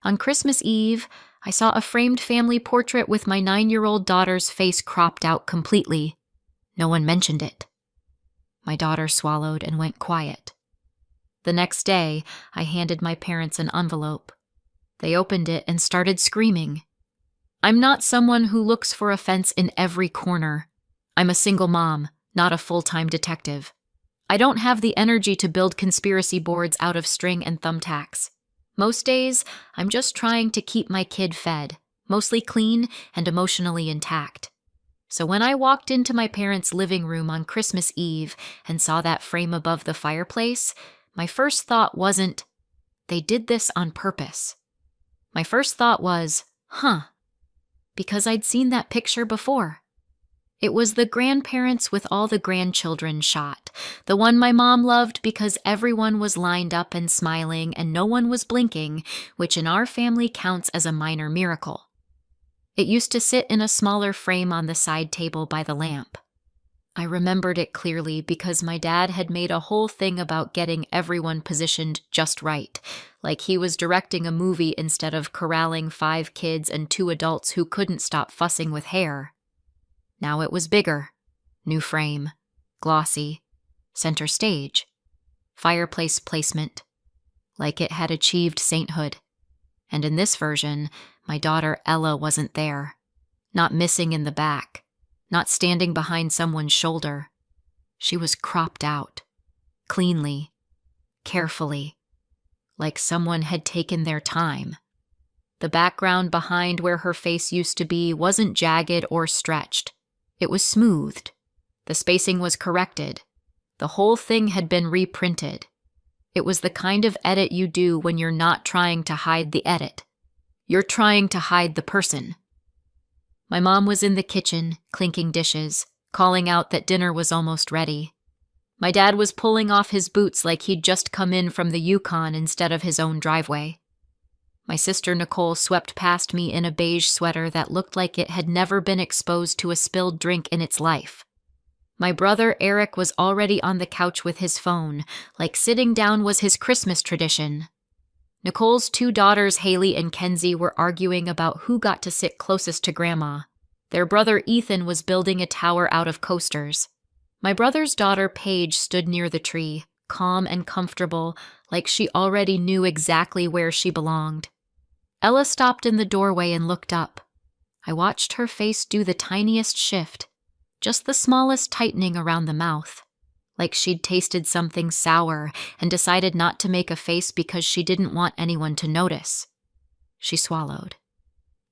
On Christmas Eve, I saw a framed family portrait with my 9-year-old daughter's face cropped out completely. No one mentioned it. My daughter swallowed and went quiet. The next day, I handed my parents an envelope. They opened it and started screaming. I'm not someone who looks for offense in every corner. I'm a single mom, not a full-time detective. I don't have the energy to build conspiracy boards out of string and thumbtacks. Most days, I'm just trying to keep my kid fed, mostly clean and emotionally intact. So when I walked into my parents' living room on Christmas Eve and saw that frame above the fireplace, my first thought wasn't, they did this on purpose. My first thought was, because I'd seen that picture before. It was the grandparents with all the grandchildren shot, the one my mom loved because everyone was lined up and smiling and no one was blinking, which in our family counts as a minor miracle. It used to sit in a smaller frame on the side table by the lamp. I remembered it clearly because my dad had made a whole thing about getting everyone positioned just right, like he was directing a movie instead of corralling 5 kids and 2 adults who couldn't stop fussing with hair. Now it was bigger, new frame, glossy, center stage, fireplace placement, like it had achieved sainthood. And in this version, my daughter Ella wasn't there, not missing in the back, not standing behind someone's shoulder. She was cropped out, cleanly, carefully, like someone had taken their time. The background behind where her face used to be wasn't jagged or stretched. It was smoothed. The spacing was corrected. The whole thing had been reprinted. It was the kind of edit you do when you're not trying to hide the edit. You're trying to hide the person. My mom was in the kitchen, clinking dishes, calling out that dinner was almost ready. My dad was pulling off his boots like he'd just come in from the Yukon instead of his own driveway. My sister Nicole swept past me in a beige sweater that looked like it had never been exposed to a spilled drink in its life. My brother Eric was already on the couch with his phone, like sitting down was his Christmas tradition. Nicole's 2 daughters, Haley and Kenzie, were arguing about who got to sit closest to Grandma. Their brother Ethan was building a tower out of coasters. My brother's daughter Paige stood near the tree, calm and comfortable, like she already knew exactly where she belonged. Ella stopped in the doorway and looked up. I watched her face do the tiniest shift, just the smallest tightening around the mouth, like she'd tasted something sour and decided not to make a face because she didn't want anyone to notice. She swallowed,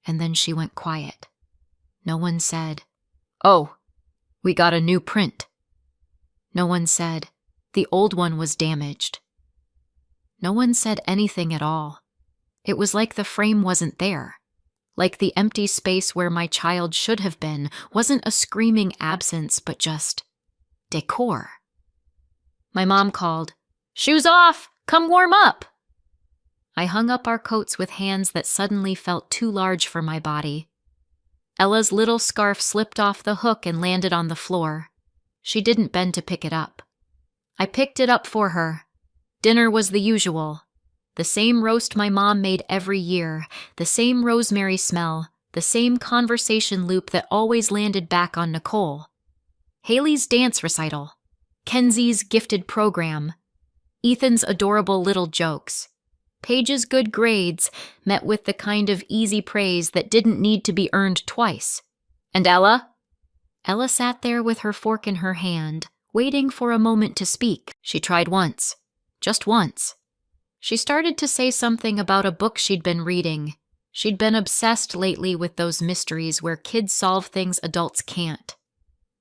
and then she went quiet. No one said, "Oh, we got a new print." No one said, "The old one was damaged." No one said anything at all. It was like the frame wasn't there. Like the empty space where my child should have been wasn't a screaming absence, but just decor. My mom called, "Shoes off! Come warm up!" I hung up our coats with hands that suddenly felt too large for my body. Ella's little scarf slipped off the hook and landed on the floor. She didn't bend to pick it up. I picked it up for her. Dinner was the usual. The same roast my mom made every year, the same rosemary smell, the same conversation loop that always landed back on Nicole. Haley's dance recital, Kenzie's gifted program, Ethan's adorable little jokes, Paige's good grades met with the kind of easy praise that didn't need to be earned twice. And Ella? Ella sat there with her fork in her hand, waiting for a moment to speak. She tried once, just once. She started to say something about a book she'd been reading. She'd been obsessed lately with those mysteries where kids solve things adults can't.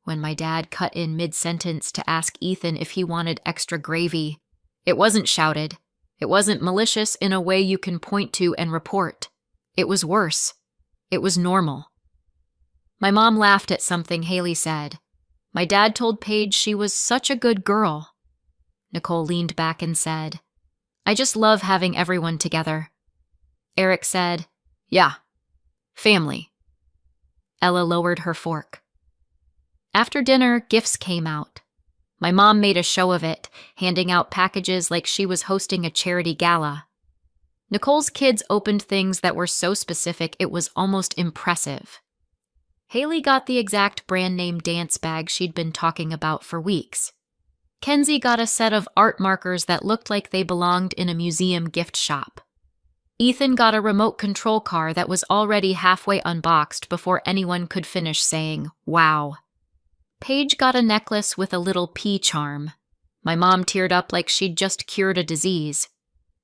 When my dad cut in mid-sentence to ask Ethan if he wanted extra gravy, it wasn't shouted. It wasn't malicious in a way you can point to and report. It was worse. It was normal. My mom laughed at something Haley said. My dad told Paige she was such a good girl. Nicole leaned back and said, "I just love having everyone together." Eric said, "Yeah, family." Ella lowered her fork. After dinner, gifts came out. My mom made a show of it, handing out packages like she was hosting a charity gala. Nicole's kids opened things that were so specific it was almost impressive. Haley got the exact brand name dance bag she'd been talking about for weeks. Kenzie got a set of art markers that looked like they belonged in a museum gift shop. Ethan got a remote control car that was already halfway unboxed before anyone could finish saying, "Wow." Paige got a necklace with a little P charm. My mom teared up like she'd just cured a disease.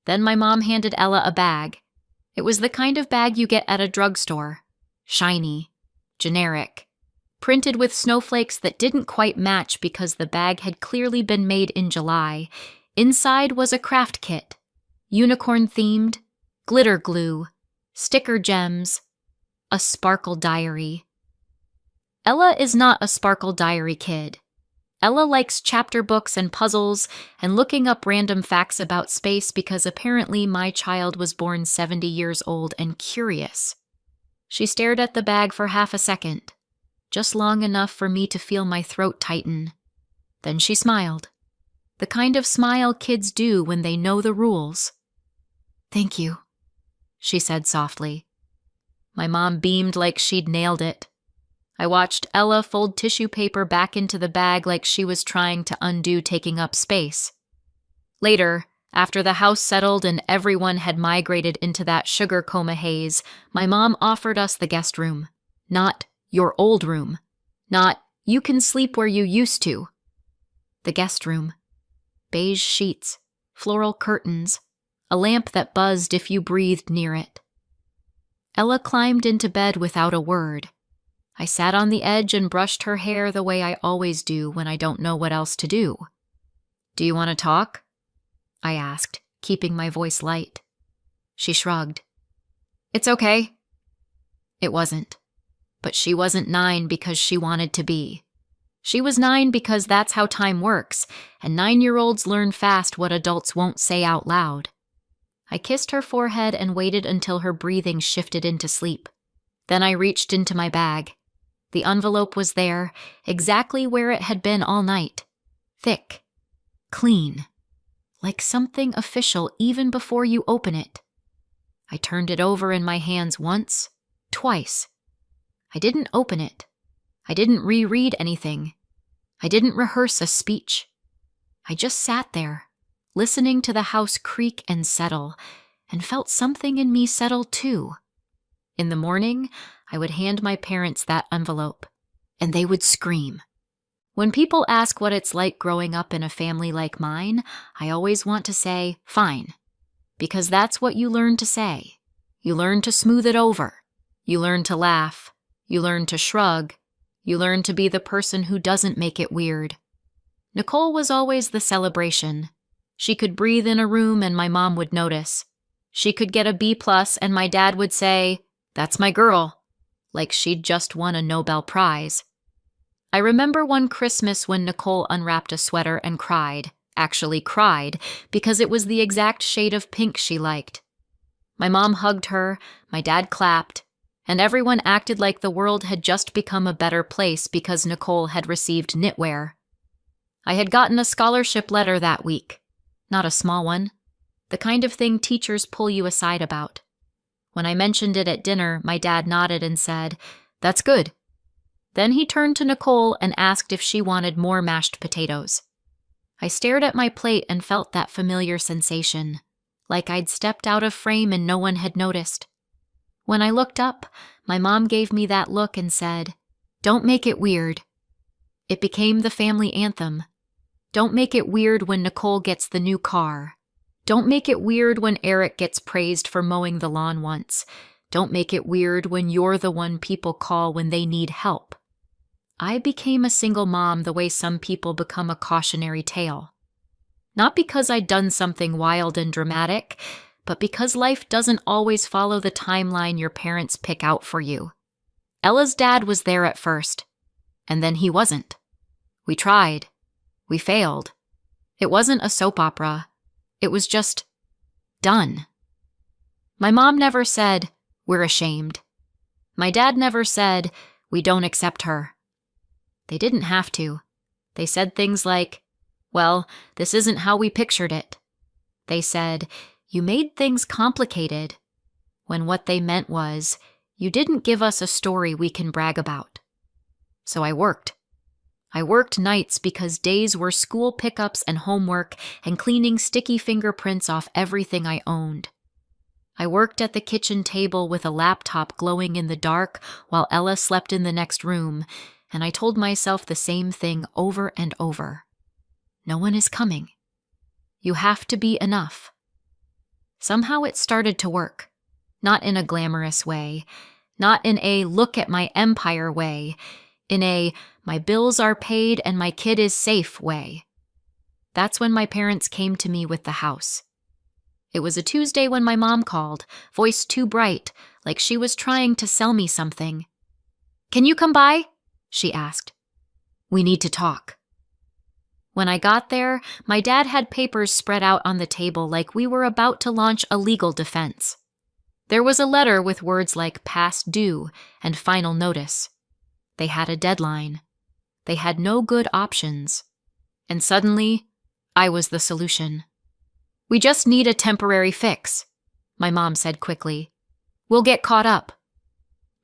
Then my mom handed Ella a bag. It was the kind of bag you get at a drugstore. Shiny. Generic. Printed with snowflakes that didn't quite match because the bag had clearly been made in July. Inside was a craft kit. Unicorn-themed. Glitter glue. Sticker gems. A sparkle diary. Ella is not a sparkle diary kid. Ella likes chapter books and puzzles and looking up random facts about space because apparently my child was born 70 years old and curious. She stared at the bag for half a second, just long enough for me to feel my throat tighten. Then she smiled. The kind of smile kids do when they know the rules. "Thank you," she said softly. My mom beamed like she'd nailed it. I watched Ella fold tissue paper back into the bag like she was trying to undo taking up space. Later, after the house settled and everyone had migrated into that sugar coma haze, my mom offered us the guest room. Not your old room. Not you can sleep where you used to. The guest room. Beige sheets, floral curtains, a lamp that buzzed if you breathed near it. Ella climbed into bed without a word. I sat on the edge and brushed her hair the way I always do when I don't know what else to do. "Do you want to talk?" I asked, keeping my voice light. She shrugged. "It's okay." It wasn't. But she wasn't 9 because she wanted to be. She was 9 because that's how time works, and 9-year-olds learn fast what adults won't say out loud. I kissed her forehead and waited until her breathing shifted into sleep. Then I reached into my bag. The envelope was there, exactly where it had been all night. Thick. Clean. Like something official even before you open it. I turned it over in my hands once, twice. I didn't open it. I didn't reread anything. I didn't rehearse a speech. I just sat there, listening to the house creak and settle, and felt something in me settle too. In the morning, I would hand my parents that envelope, and they would scream. When people ask what it's like growing up in a family like mine, I always want to say, fine. Because that's what you learn to say. You learn to smooth it over. You learn to laugh. You learn to shrug. You learn to be the person who doesn't make it weird. Nicole was always the celebration. She could breathe in a room and my mom would notice. She could get a B+ and my dad would say, "That's my girl," like she'd just won a Nobel Prize. I remember one Christmas when Nicole unwrapped a sweater and cried, actually cried, because it was the exact shade of pink she liked. My mom hugged her, my dad clapped, and everyone acted like the world had just become a better place because Nicole had received knitwear. I had gotten a scholarship letter that week. Not a small one. The kind of thing teachers pull you aside about. When I mentioned it at dinner, my dad nodded and said, "That's good." Then he turned to Nicole and asked if she wanted more mashed potatoes. I stared at my plate and felt that familiar sensation, like I'd stepped out of frame and no one had noticed. When I looked up, my mom gave me that look and said, "Don't make it weird." It became the family anthem. Don't make it weird when Nicole gets the new car. Don't make it weird when Eric gets praised for mowing the lawn once. Don't make it weird when you're the one people call when they need help. I became a single mom the way some people become a cautionary tale. Not because I'd done something wild and dramatic, but because life doesn't always follow the timeline your parents pick out for you. Ella's dad was there at first, and then he wasn't. We tried. We failed. It wasn't a soap opera. It was just done. My mom never said, "We're ashamed." My dad never said, "We don't accept her." They didn't have to. They said things like, "Well, this isn't how we pictured it." They said, You made things complicated, when what they meant was, you didn't give us a story we can brag about. So I worked. I worked nights because days were school pickups and homework and cleaning sticky fingerprints off everything I owned. I worked at the kitchen table with a laptop glowing in the dark while Ella slept in the next room, and I told myself the same thing over and over. No one is coming. You have to be enough. Somehow it started to work. Not in a glamorous way, not in a look at my empire way, in a my bills are paid and my kid is safe way. That's when my parents came to me with the house. It was a Tuesday when my mom called, voice too bright, like she was trying to sell me something. "Can you come by?" she asked. "We need to talk." When I got there, my dad had papers spread out on the table like we were about to launch a legal defense. There was a letter with words like past due and final notice. They had a deadline. They had no good options. And suddenly, I was the solution. "We just need a temporary fix," my mom said quickly. "We'll get caught up."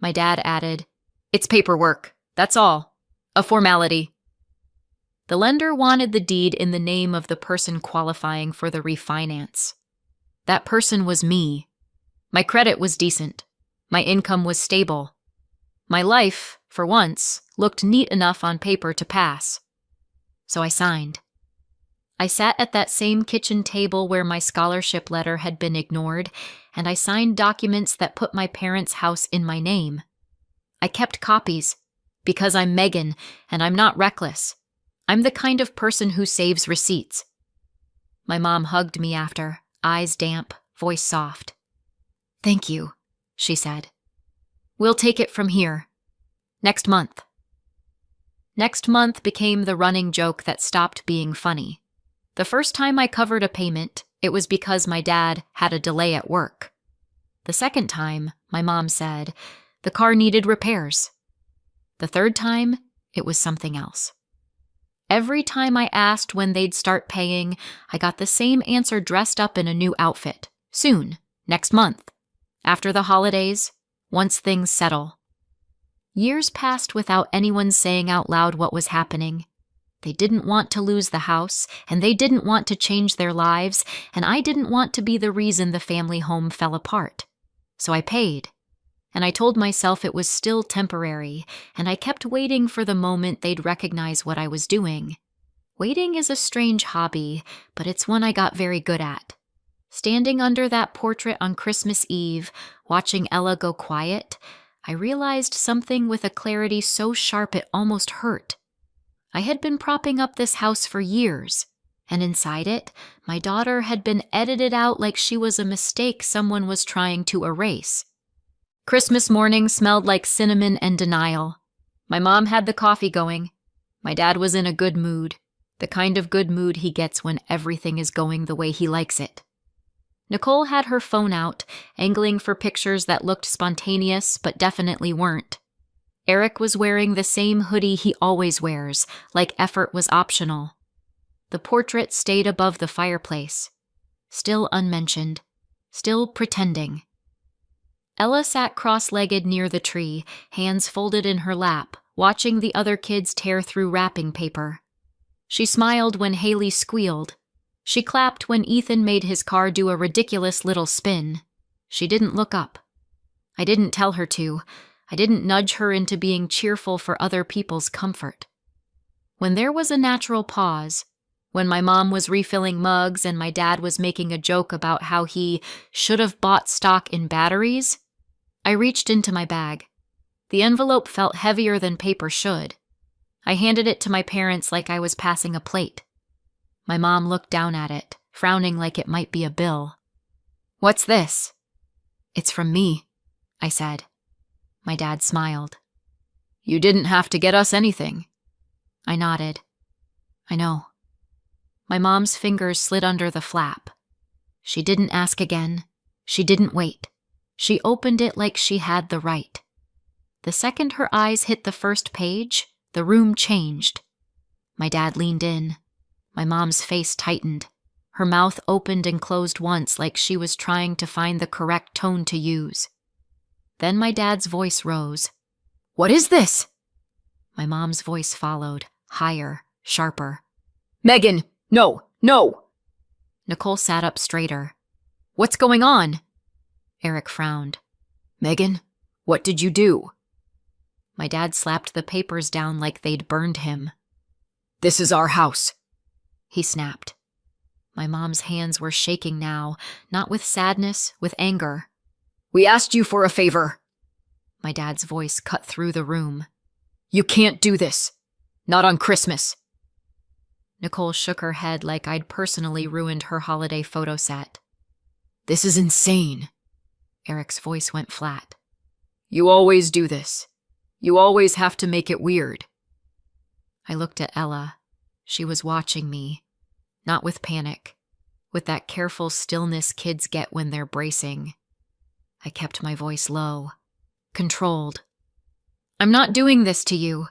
My dad added, "It's paperwork, that's all. A formality." The lender wanted the deed in the name of the person qualifying for the refinance. That person was me. My credit was decent. My income was stable. My life, for once, looked neat enough on paper to pass. So I signed. I sat at that same kitchen table where my scholarship letter had been ignored, and I signed documents that put my parents' house in my name. I kept copies, because I'm Megan, and I'm not reckless. I'm the kind of person who saves receipts. My mom hugged me after, eyes damp, voice soft. "Thank you," she said. "We'll take it from here. Next month." Next month became the running joke that stopped being funny. The first time I covered a payment, it was because my dad had a delay at work. The second time, my mom said, the car needed repairs. The third time, it was something else. Every time I asked when they'd start paying, I got the same answer dressed up in a new outfit. Soon, next month. After the holidays, once things settle. Years passed without anyone saying out loud what was happening. They didn't want to lose the house, and they didn't want to change their lives, and I didn't want to be the reason the family home fell apart. So I paid. And I told myself it was still temporary, and I kept waiting for the moment they'd recognize what I was doing. Waiting is a strange hobby, but it's one I got very good at. Standing under that portrait on Christmas Eve, watching Ella go quiet, I realized something with a clarity so sharp it almost hurt. I had been propping up this house for years, and inside it, my daughter had been edited out like she was a mistake someone was trying to erase. Christmas morning smelled like cinnamon and denial. My mom had the coffee going. My dad was in a good mood, the kind of good mood he gets when everything is going the way he likes it. Nicole had her phone out, angling for pictures that looked spontaneous but definitely weren't. Eric was wearing the same hoodie he always wears, like effort was optional. The portrait stayed above the fireplace. Still unmentioned. Still pretending. Ella sat cross-legged near the tree, hands folded in her lap, watching the other kids tear through wrapping paper. She smiled when Haley squealed. She clapped when Ethan made his car do a ridiculous little spin. She didn't look up. I didn't tell her to. I didn't nudge her into being cheerful for other people's comfort. When there was a natural pause, when my mom was refilling mugs and my dad was making a joke about how he should have bought stock in batteries, I reached into my bag. The envelope felt heavier than paper should. I handed it to my parents like I was passing a plate. My mom looked down at it, frowning like it might be a bill. "What's this?" "It's from me," I said. My dad smiled. "You didn't have to get us anything." I nodded. "I know." My mom's fingers slid under the flap. She didn't ask again. She didn't wait. She opened it like she had the right. The second her eyes hit the first page, the room changed. My dad leaned in. My mom's face tightened. Her mouth opened and closed once like she was trying to find the correct tone to use. Then my dad's voice rose. "What is this?" My mom's voice followed, higher, sharper. "Megan, no, no!" Nicole sat up straighter. "What's going on?" Eric frowned. "Megan, what did you do?" My dad slapped the papers down like they'd burned him. "This is our house," he snapped. My mom's hands were shaking now, not with sadness, with anger. "We asked you for a favor." My dad's voice cut through the room. "You can't do this. Not on Christmas." Nicole shook her head like I'd personally ruined her holiday photo set. "This is insane." Eric's voice went flat. "You always do this. You always have to make it weird." I looked at Ella. She was watching me, not with panic, with that careful stillness kids get when they're bracing. I kept my voice low, controlled. "I'm not doing this to you,"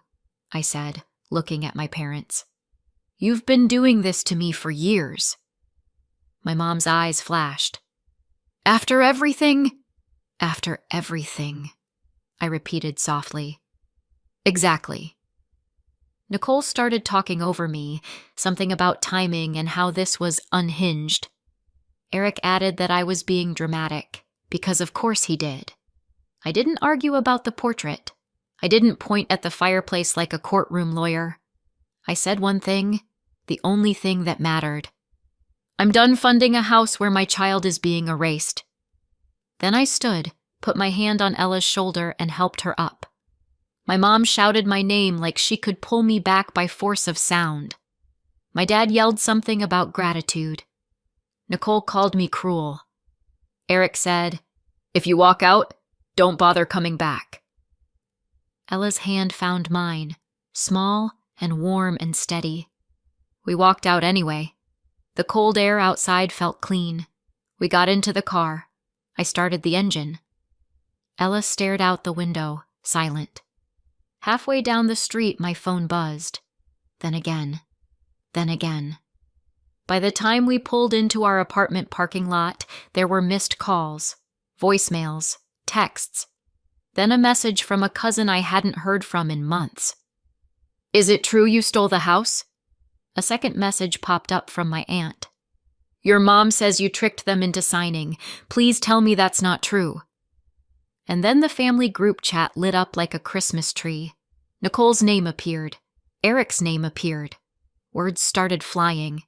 I said, looking at my parents. "You've been doing this to me for years." My mom's eyes flashed. "After everything?" "After everything," I repeated softly. "Exactly." Nicole started talking over me, something about timing and how this was unhinged. Eric added that I was being dramatic, because of course he did. I didn't argue about the portrait. I didn't point at the fireplace like a courtroom lawyer. I said one thing, the only thing that mattered. "I'm done funding a house where my child is being erased." Then I stood, put my hand on Ella's shoulder, and helped her up. My mom shouted my name like she could pull me back by force of sound. My dad yelled something about gratitude. Nicole called me cruel. Eric said, "If you walk out, don't bother coming back." Ella's hand found mine, small and warm and steady. We walked out anyway. The cold air outside felt clean. We got into the car. I started the engine. Ella stared out the window, silent. Halfway down the street, my phone buzzed. Then again. Then again. By the time we pulled into our apartment parking lot, there were missed calls, voicemails, texts. Then a message from a cousin I hadn't heard from in months. "Is it true you stole the house?" A second message popped up from my aunt. "Your mom says you tricked them into signing. Please tell me that's not true." And then the family group chat lit up like a Christmas tree. Nicole's name appeared. Eric's name appeared. Words started flying.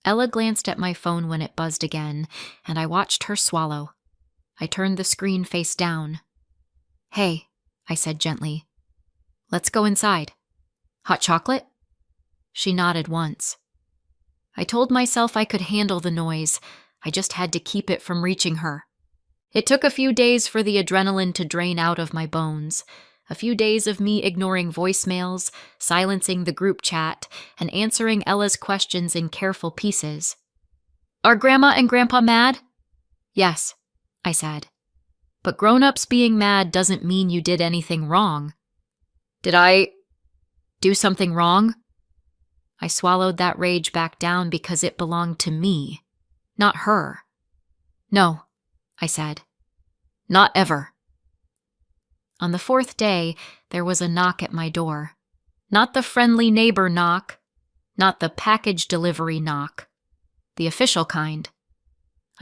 Ella glanced at my phone when it buzzed again, and I watched her swallow. I turned the screen face down. "Hey," I said gently. "Let's go inside. Hot chocolate?" She nodded once. I told myself I could handle the noise. I just had to keep it from reaching her. It took a few days for the adrenaline to drain out of my bones. A few days of me ignoring voicemails, silencing the group chat, and answering Ella's questions in careful pieces. "Are Grandma and Grandpa mad?" "Yes," I said. "But grown-ups being mad doesn't mean you did anything wrong." "Did I do something wrong?" I swallowed that rage back down because it belonged to me, not her. "No," I said. "Not ever." On the fourth day, there was a knock at my door. Not the friendly neighbor knock, not the package delivery knock, the official kind.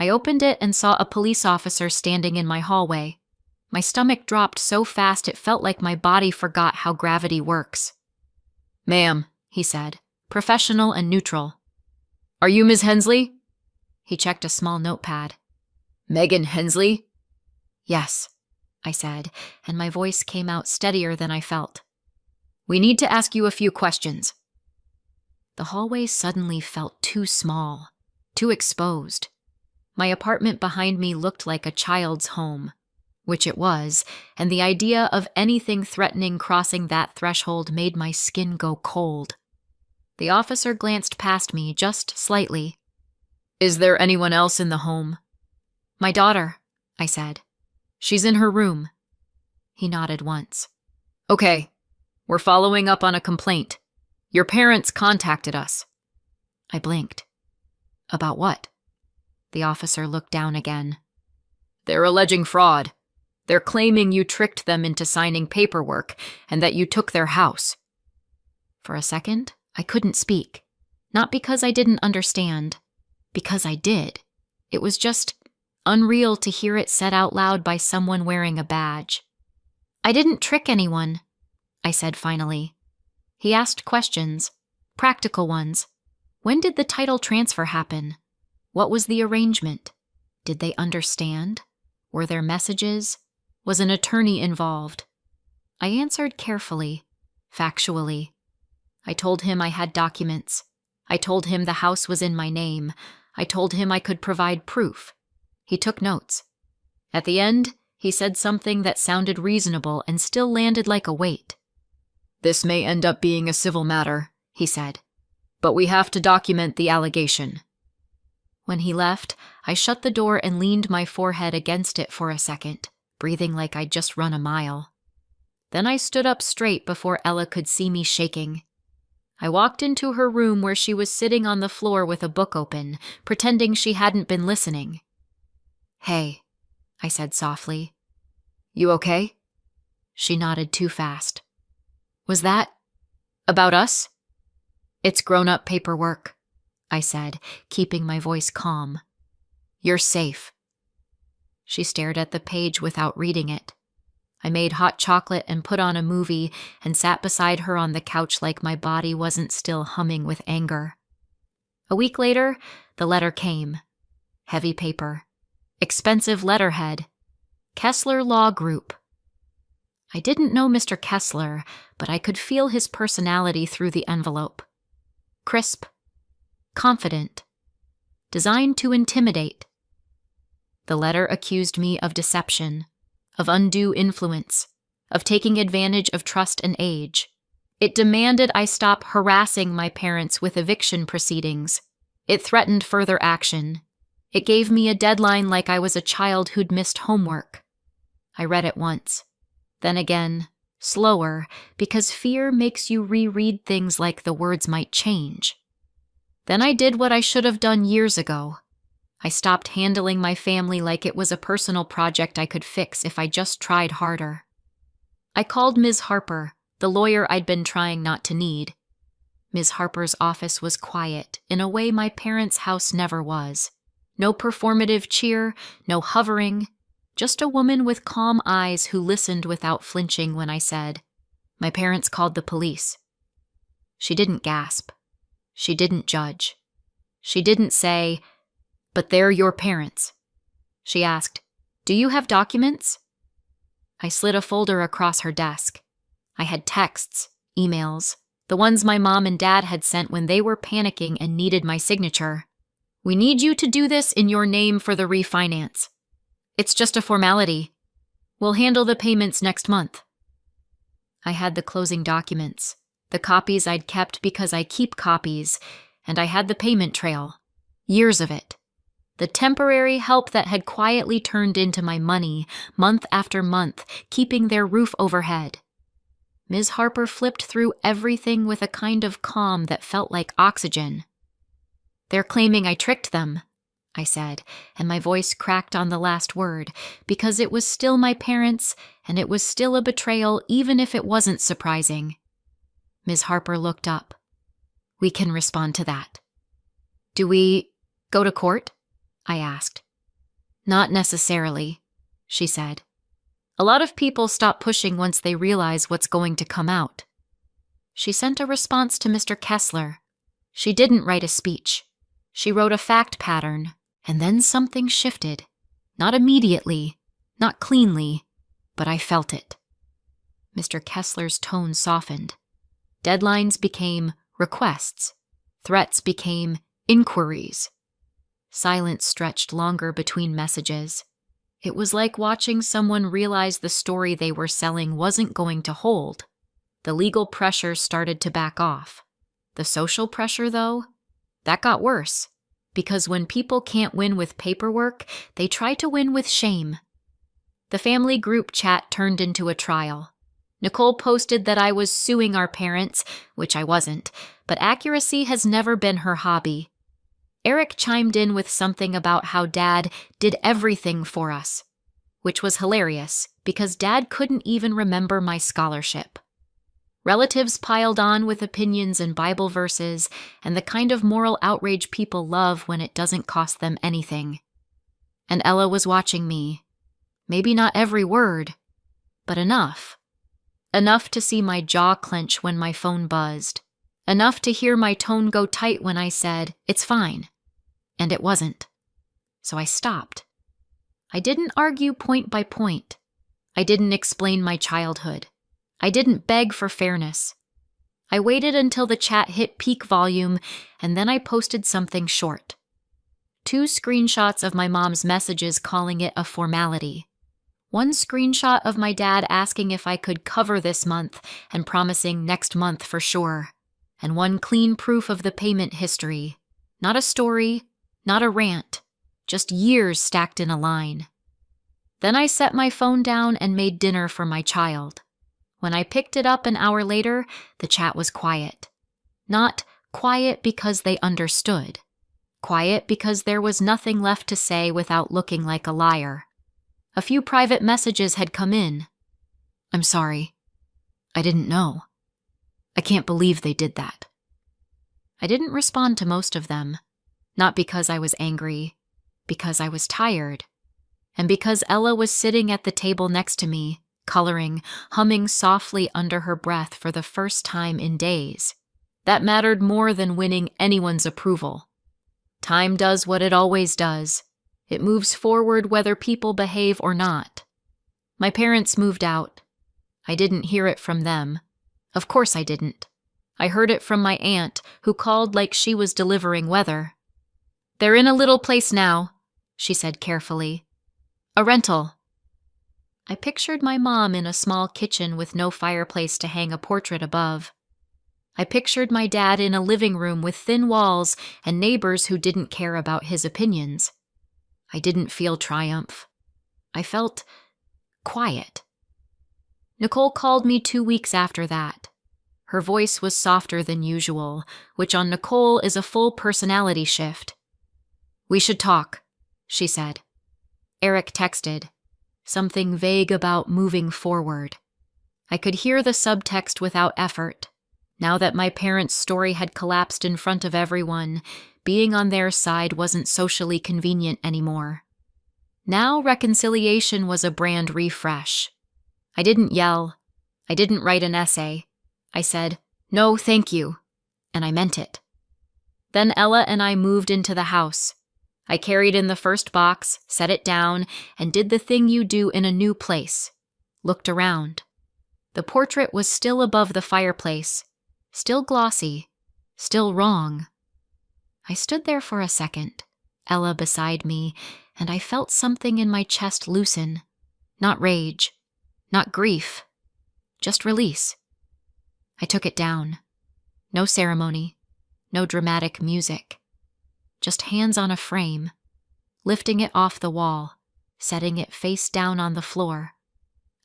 I opened it and saw a police officer standing in my hallway. My stomach dropped so fast it felt like my body forgot how gravity works. "Ma'am," he said, professional and neutral. "Are you Ms. Hensley?" He checked a small notepad. "Megan Hensley?" "Yes," I said, and my voice came out steadier than I felt. "We need to ask you a few questions." The hallway suddenly felt too small, too exposed. My apartment behind me looked like a child's home, which it was, and the idea of anything threatening crossing that threshold made my skin go cold. The officer glanced past me just slightly. "Is there anyone else in the home?" "My daughter," I said. "She's in her room." He nodded once. "Okay, we're following up on a complaint. Your parents contacted us." I blinked. About what? The officer looked down again. They're alleging fraud. They're claiming you tricked them into signing paperwork and that you took their house. For a second, I couldn't speak. Not because I didn't understand. Because I did. It was just unreal to hear it said out loud by someone wearing a badge. I didn't trick anyone, I said finally. He asked questions, practical ones. When did the title transfer happen? What was the arrangement? Did they understand? Were there messages? Was an attorney involved? I answered carefully, factually. I told him I had documents. I told him the house was in my name. I told him I could provide proof. He took notes. At the end, he said something that sounded reasonable and still landed like a weight. This may end up being a civil matter, he said, but we have to document the allegation. When he left, I shut the door and leaned my forehead against it for a second, breathing like I'd just run a mile. Then I stood up straight before Ella could see me shaking. I walked into her room where she was sitting on the floor with a book open, pretending she hadn't been listening. Hey, I said softly. You okay? She nodded too fast. Was that about us? It's grown-up paperwork, I said, keeping my voice calm. You're safe. She stared at the page without reading it. I made hot chocolate and put on a movie and sat beside her on the couch like my body wasn't still humming with anger. A week later, the letter came. Heavy paper. Expensive letterhead. Kessler Law Group. I didn't know Mr. Kessler, but I could feel his personality through the envelope. Crisp. Confident. Designed to intimidate. The letter accused me of deception, of undue influence, of taking advantage of trust and age. It demanded I stop harassing my parents with eviction proceedings. It threatened further action. It gave me a deadline like I was a child who'd missed homework. I read it once. Then again, slower, because fear makes you reread things like the words might change. Then I did what I should have done years ago. I stopped handling my family like it was a personal project I could fix if I just tried harder. I called Ms. Harper, the lawyer I'd been trying not to need. Ms. Harper's office was quiet, in a way my parents' house never was. No performative cheer, no hovering, just a woman with calm eyes who listened without flinching when I said, "My parents called the police." She didn't gasp. She didn't judge. She didn't say, "But they're your parents." She asked, "Do you have documents?" I slid a folder across her desk. I had texts, emails, the ones my mom and dad had sent when they were panicking and needed my signature. "We need you to do this in your name for the refinance. It's just a formality. We'll handle the payments next month." I had the closing documents, the copies I'd kept because I keep copies, and I had the payment trail. Years of it. The temporary help that had quietly turned into my money, month after month, keeping their roof overhead. Ms. Harper flipped through everything with a kind of calm that felt like oxygen. "They're claiming I tricked them," I said, and my voice cracked on the last word, because it was still my parents, and it was still a betrayal even if it wasn't surprising. Ms. Harper looked up. "We can respond to that." "Do we go to court?" I asked. "Not necessarily," she said. "A lot of people stop pushing once they realize what's going to come out." She sent a response to Mr. Kessler. She didn't write a speech. She wrote a fact pattern, and then something shifted. Not immediately, not cleanly, but I felt it. Mr. Kessler's tone softened. Deadlines became requests. Threats became inquiries. Silence stretched longer between messages. It was like watching someone realize the story they were selling wasn't going to hold. The legal pressure started to back off. The social pressure, though, that got worse. Because when people can't win with paperwork, they try to win with shame. The family group chat turned into a trial. Nicole posted that I was suing our parents, which I wasn't, but accuracy has never been her hobby. Eric chimed in with something about how Dad did everything for us, which was hilarious because Dad couldn't even remember my scholarship. Relatives piled on with opinions and Bible verses and the kind of moral outrage people love when it doesn't cost them anything. And Ella was watching me. Maybe not every word, but enough. Enough to see my jaw clench when my phone buzzed. Enough to hear my tone go tight when I said, "It's fine." And it wasn't. So I stopped. I didn't argue point by point. I didn't explain my childhood. I didn't beg for fairness. I waited until the chat hit peak volume, and then I posted something short. 2 screenshots of my mom's messages calling it a formality. 1 screenshot of my dad asking if I could cover this month and promising next month for sure. And 1 clean proof of the payment history. Not a story, not a rant, just years stacked in a line. Then I set my phone down and made dinner for my child. When I picked it up an hour later, the chat was quiet. Not quiet because they understood. Quiet because there was nothing left to say without looking like a liar. A few private messages had come in. "I'm sorry. I didn't know. I can't believe they did that." I didn't respond to most of them. Not because I was angry, because I was tired. And because Ella was sitting at the table next to me, coloring, humming softly under her breath for the first time in days. That mattered more than winning anyone's approval. Time does what it always does. It moves forward whether people behave or not. My parents moved out. I didn't hear it from them. Of course I didn't. I heard it from my aunt, who called like she was delivering weather. "They're in a little place now," she said carefully. "A rental." I pictured my mom in a small kitchen with no fireplace to hang a portrait above. I pictured my dad in a living room with thin walls and neighbors who didn't care about his opinions. I didn't feel triumph. I felt quiet. Nicole called me 2 weeks after that. Her voice was softer than usual, which on Nicole is a full personality shift. "We should talk," she said. Eric texted. Something vague about moving forward. I could hear the subtext without effort. Now that my parents' story had collapsed in front of everyone, being on their side wasn't socially convenient anymore. Now reconciliation was a brand refresh. I didn't yell. I didn't write an essay. I said, "No, thank you," and I meant it. Then Ella and I moved into the house. I carried in the first box, set it down, and did the thing you do in a new place. Looked around. The portrait was still above the fireplace, still glossy, still wrong. I stood there for a second, Ella beside me, and I felt something in my chest loosen. Not rage, not grief, just release. I took it down. No ceremony, no dramatic music. Just hands on a frame, lifting it off the wall, setting it face down on the floor.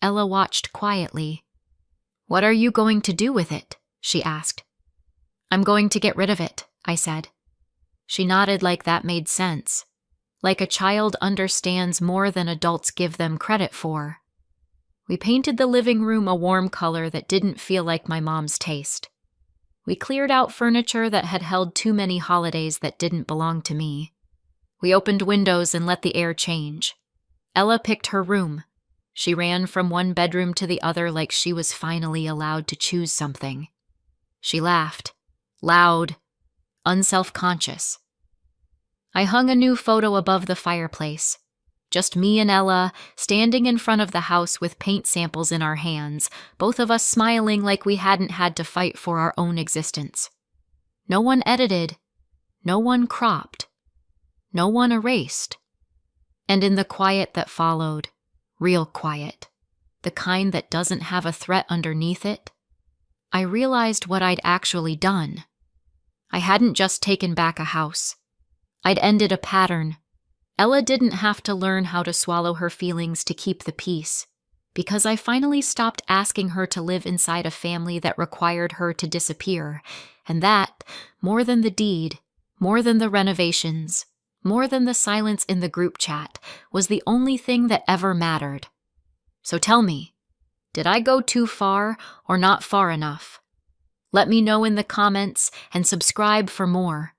Ella watched quietly. "What are you going to do with it?" she asked. "I'm going to get rid of it," I said. She nodded like that made sense, like a child understands more than adults give them credit for. We painted the living room a warm color that didn't feel like my mom's taste. We cleared out furniture that had held too many holidays that didn't belong to me. We opened windows and let the air change. Ella picked her room. She ran from one bedroom to the other like she was finally allowed to choose something. She laughed, loud, unself-conscious. I hung a new photo above the fireplace. Just me and Ella, standing in front of the house with paint samples in our hands, both of us smiling like we hadn't had to fight for our own existence. No one edited. No one cropped. No one erased. And in the quiet that followed, real quiet, the kind that doesn't have a threat underneath it, I realized what I'd actually done. I hadn't just taken back a house. I'd ended a pattern. Ella didn't have to learn how to swallow her feelings to keep the peace, because I finally stopped asking her to live inside a family that required her to disappear, and that, more than the deed, More than the renovations, more than the silence in the group chat, was the only thing that ever mattered. So tell me, did I go too far or not far enough? Let me know in the comments and subscribe for more.